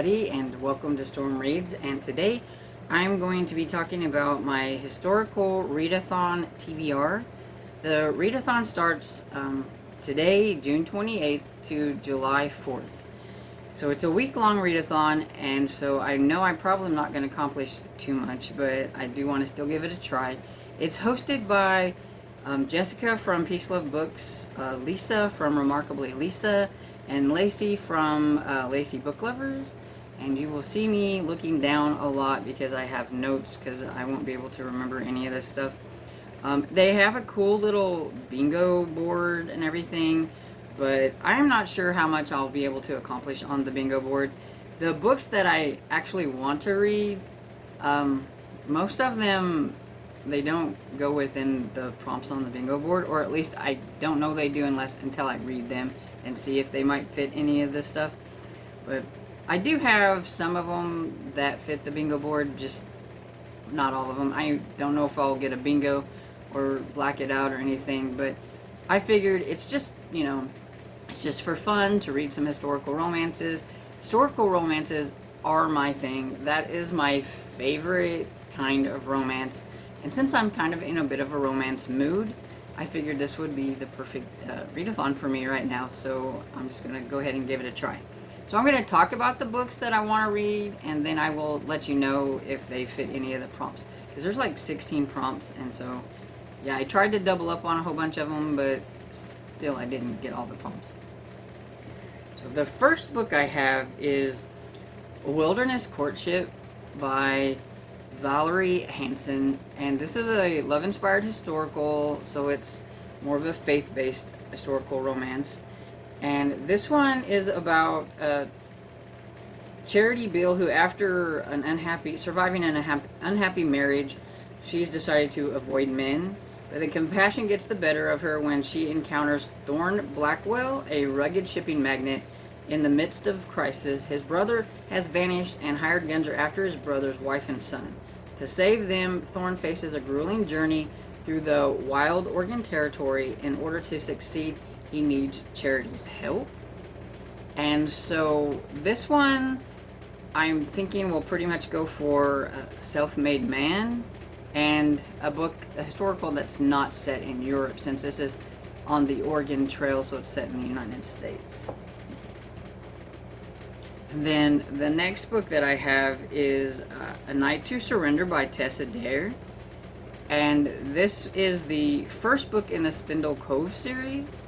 everybody, and welcome to Storm Reads. And today I'm going to be talking about my historical readathon TBR. The readathon starts today, June 28th to July 4th. So it's a week-long readathon, and so I know I'm probably not going to accomplish too much, but I do want to still give it a try. It's hosted by Jessica from Peace Love Books, Lisa from Remarkably Lisa, and Lacey from Lacey Book Lovers. And you will see me looking down a lot because I have notes, because I won't be able to remember any of this stuff. They have a cool little bingo board and everything, but I'm not sure how much I'll be able to accomplish on the bingo board. The books that I actually want to read, most of them, they don't go within the prompts on the bingo board, or at least I don't know they do until I read them and see if they might fit any of this stuff. But I do have some of them that fit the bingo board, just not all of them. I don't know if I'll get a bingo or black it out or anything, but I figured it's just, it's just for fun to read some historical romances. Historical romances are my thing. That is my favorite kind of romance. And since I'm kind of in a bit of a romance mood, I figured this would be the perfect readathon for me right now. So I'm just going to go ahead and give it a try. So I'm going to talk about the books that I want to read, and then I will let you know if they fit any of the prompts. Because there's like 16 prompts, and so, yeah, I tried to double up on a whole bunch of them, but still I didn't get all the prompts. So the first book I have is Wilderness Courtship by Valerie Hansen, and this is a love-inspired historical, so it's more of a faith-based historical romance. And this one is about Charity Bill, who after surviving an unhappy marriage, she's decided to avoid men. But the compassion gets the better of her when she encounters Thorne Blackwell, a rugged shipping magnate. In the midst of crisis, his brother has vanished, and hired guns are after his brother's wife and son. To save them, Thorne faces a grueling journey through the wild Oregon territory. In order to succeed, he needs Charity's help. And so this one, I'm thinking will pretty much go for a self-made man, and a historical that's not set in Europe, since this is on the Oregon Trail, so it's set in the United States. And then the next book that I have is A Night to Surrender by Tessa Dare. And this is the first book in the Spindle Cove series.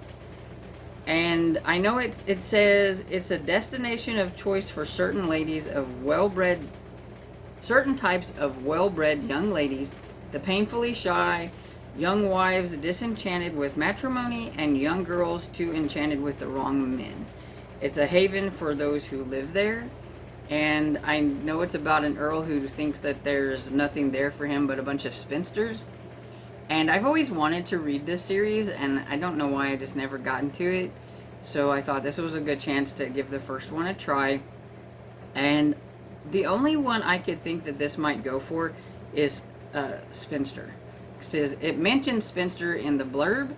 And I know it says it's a destination of choice for certain types of well-bred young ladies, the painfully shy, young wives disenchanted with matrimony, and young girls too enchanted with the wrong men. It's a haven for those who live there, and I know it's about an earl who thinks that there's nothing there for him but a bunch of spinsters. And I've always wanted to read this series, and I don't know why I just never got into it. So I thought this was a good chance to give the first one a try. And the only one I could think that this might go for is Spinster. It says it mentions spinster in the blurb,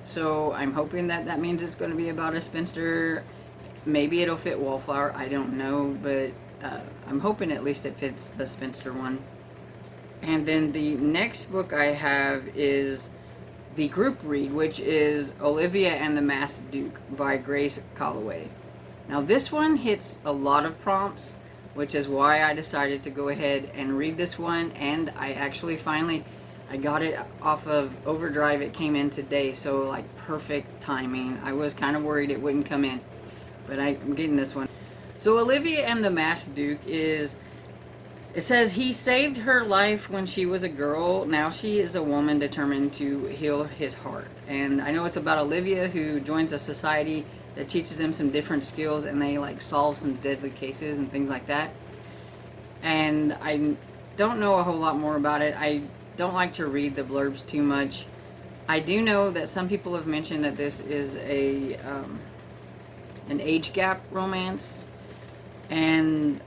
so I'm hoping that means it's going to be about a spinster. Maybe it'll fit Wallflower, I don't know, but I'm hoping at least it fits the spinster one. And then the next book I have is the group read, which is Olivia and the Masked Duke by Grace Calloway. Now this one hits a lot of prompts, which is why I decided to go ahead and read this one. And I actually I got it off of Overdrive. It came in today, so like perfect timing. I was kind of worried it wouldn't come in, but I'm getting this one. So Olivia and the Masked Duke it says he saved her life when she was a girl. Now she is a woman determined to heal his heart. And I know it's about Olivia, who joins a society that teaches them some different skills, and they like solve some deadly cases and things like that. And I don't know a whole lot more about it. I don't like to read the blurbs too much. I do know that some people have mentioned that this is an age gap romance, and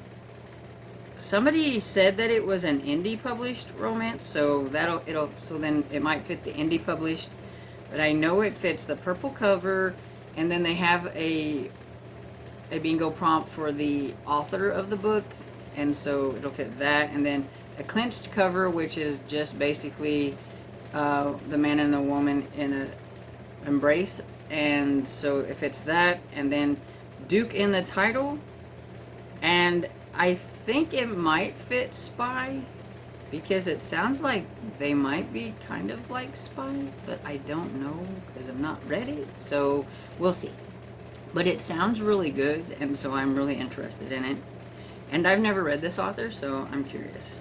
somebody said that it was an indie published romance, so then it might fit the indie published. But I know it fits the purple cover, and then they have a a bingo prompt for the author of the book, and so it'll fit that. And then a clinched cover, which is just basically the man and the woman in a embrace. And so if it's that, and then Duke in the title, and I think it might fit spy, because it sounds like they might be kind of like spies, but I don't know because I've not read it, so we'll see. But it sounds really good, and so I'm really interested in it. And I've never read this author, so I'm curious.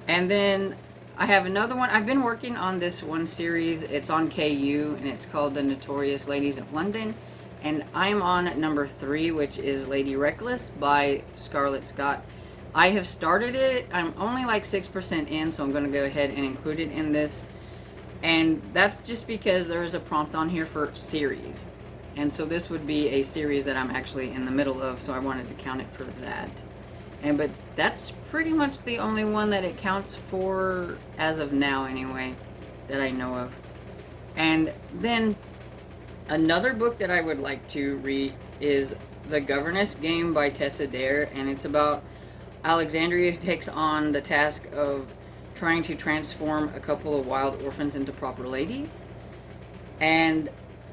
And then I have another one. I've been working on this one series. It's on KU, and it's called The Notorious Ladies of London. And I'm on number 3, which is Lady Reckless by Scarlett Scott. I have started it. I'm only like 6% in, so I'm going to go ahead and include it in this. And that's just because there is a prompt on here for series. And so this would be a series that I'm actually in the middle of, so I wanted to count it for that. But that's pretty much the only one that it counts for as of now anyway, that I know of. And then another book that I would like to read is The Governess Game by Tessa Dare, and it's about Alexandria takes on the task of trying to transform a couple of wild orphans into proper ladies. And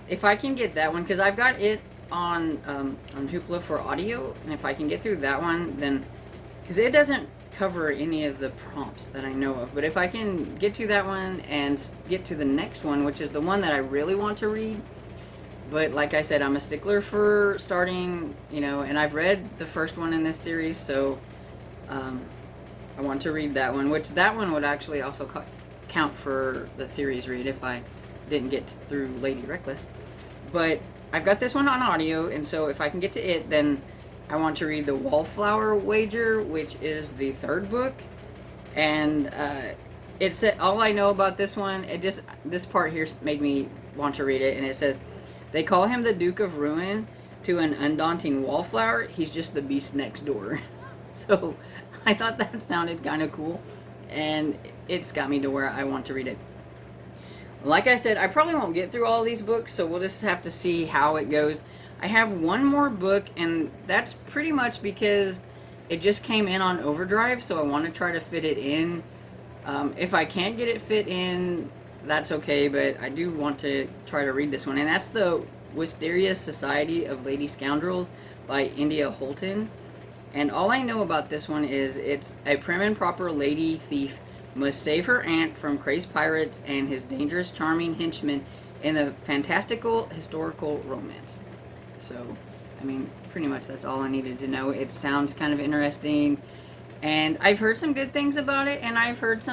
if I can get that one, because I've got it on Hoopla for audio, and if I can get through that one, then, because it doesn't cover any of the prompts that I know of, but if I can get to that one and get to the next one, which is the one that I really want to read, but like I said, I'm a stickler for starting, and I've read the first one in this series, so I want to read that one, which that one would actually also count for the series read if I didn't get through Lady Reckless. But I've got this one on audio, and so if I can get to it, then I want to read The Wallflower Wager, which is the 3rd book. And it's all I know about this one. This part here made me want to read it, and it says, they call him the Duke of Ruin to an undaunting wallflower. He's just the beast next door. So I thought that sounded kind of cool, and it's got me to where I want to read it. Like I said, I probably won't get through all these books, so we'll just have to see how it goes. I have one more book, and that's pretty much because it just came in on overdrive, so I want to try to fit it in. If I can't get it fit in, that's okay, but I do want to try to read this one, and that's The Wisteria Society of Lady Scoundrels by India Holton. And all I know about this one is it's a prim and proper lady thief must save her aunt from crazed pirates and his dangerous, charming henchmen in a fantastical historical romance. So, I mean, pretty much that's all I needed to know. It sounds kind of interesting, and I've heard some good things about it, and I've heard of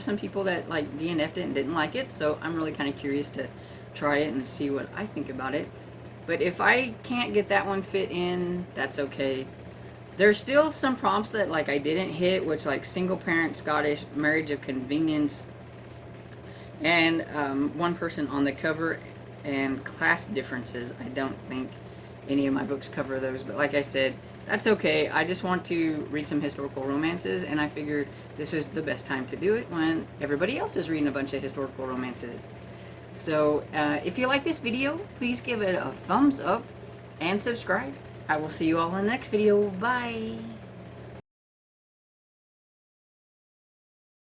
some people that like DNF'd it and didn't like it, so I'm really kind of curious to try it and see what I think about it. But if I can't get that one fit in, that's okay. There's still some prompts that like I didn't hit, which like single parent Scottish, marriage of convenience, and one person on the cover, and class differences. I don't think any of my books cover those, but like I said, that's okay. I just want to read some historical romances, and I figured this is the best time to do it when everybody else is reading a bunch of historical romances. So, if you like this video, please give it a thumbs up and subscribe. I will see you all in the next video. Bye!